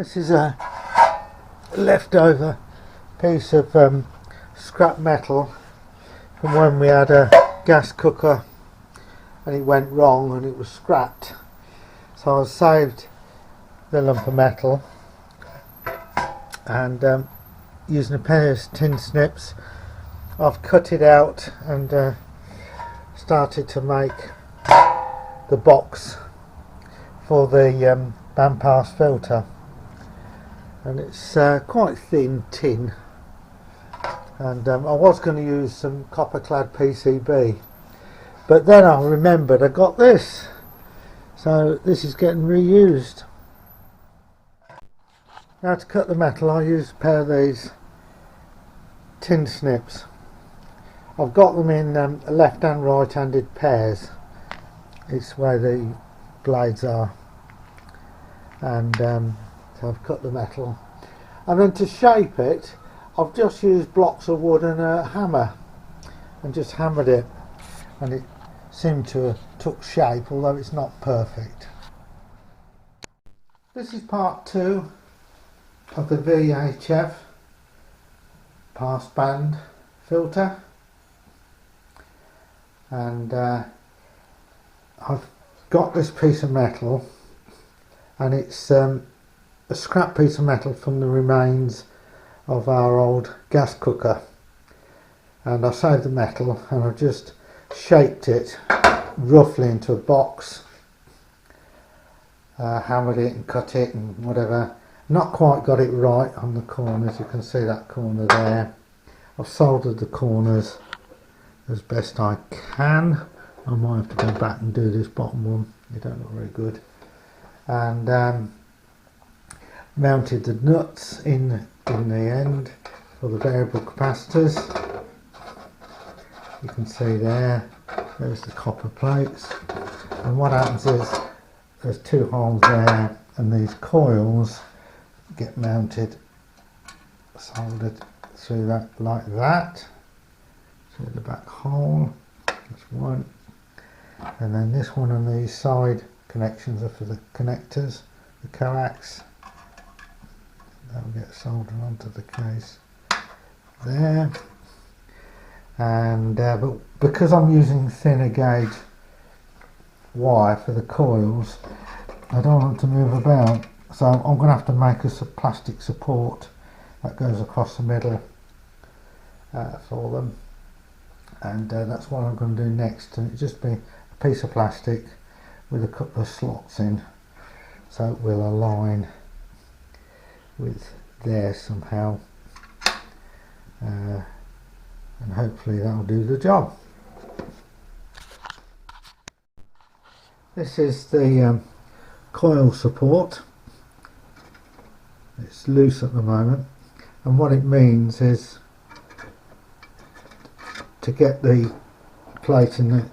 This is a leftover piece of scrap metal from when we had a gas cooker and it went wrong and it was scrapped. So I saved the lump of metal and using a pair of tin snips I've cut it out and started to make the box for the bandpass filter, and it's quite thin tin, and I was going to use some copper clad PCB, but then I remembered I got this, so this is getting reused. Now to cut the metal I used a pair of these tin snips. I've got them in left and right handed pairs. It's where the blades are, and so I've cut the metal, and then to shape it I've just used blocks of wood and a hammer and just hammered it, and it seemed to have took shape, although it's not perfect. This is part 2 of the VHF pass band filter, and I've got this piece of metal, and it's a scrap piece of metal from the remains of our old gas cooker, and I saved the metal and I've just shaped it roughly into a box, hammered it and cut it and whatever. Not quite got it right on the corners, you can see that corner there. I've soldered the corners as best I can. I might have to go back and do this bottom one, they don't look very good. And mounted the nuts in the end for the variable capacitors. You can see there's the copper plates, and what happens is there's 2 holes there, and these coils get mounted, soldered through that like that, through the back hole. That's one, and then this one and these side connections are for the connectors, the coax. That will get soldered onto the case there, and but because I'm using thinner gauge wire for the coils, I don't want to move about, so I'm going to have to make a plastic support that goes across the middle for them, and that's what I'm going to do next. And it'll just be a piece of plastic with a couple of slots in, so it will align with there somehow, and hopefully that'll do the job. This is the coil support. It's loose at the moment, and what it means is to get the plate in the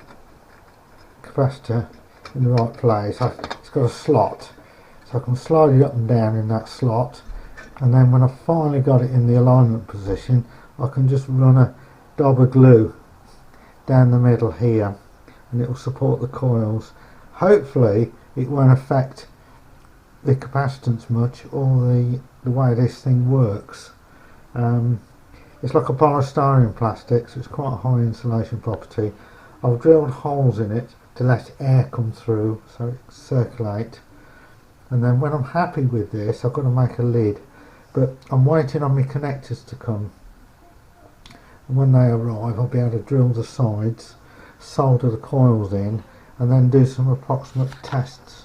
capacitor in the right place, it's got a slot, so I can slide it up and down in that slot, and then when I've finally got it in the alignment position I can just run a dab of glue down the middle here, and it will support the coils. Hopefully it won't affect the capacitance much or the way this thing works. It's like a polystyrene plastic, so it's quite a high insulation property. I've drilled holes in it to let air come through so it circulate, and then when I'm happy with this I've got to make a lid, but I'm waiting on my connectors to come, and when they arrive I'll be able to drill the sides, solder the coils in, and then do some approximate tests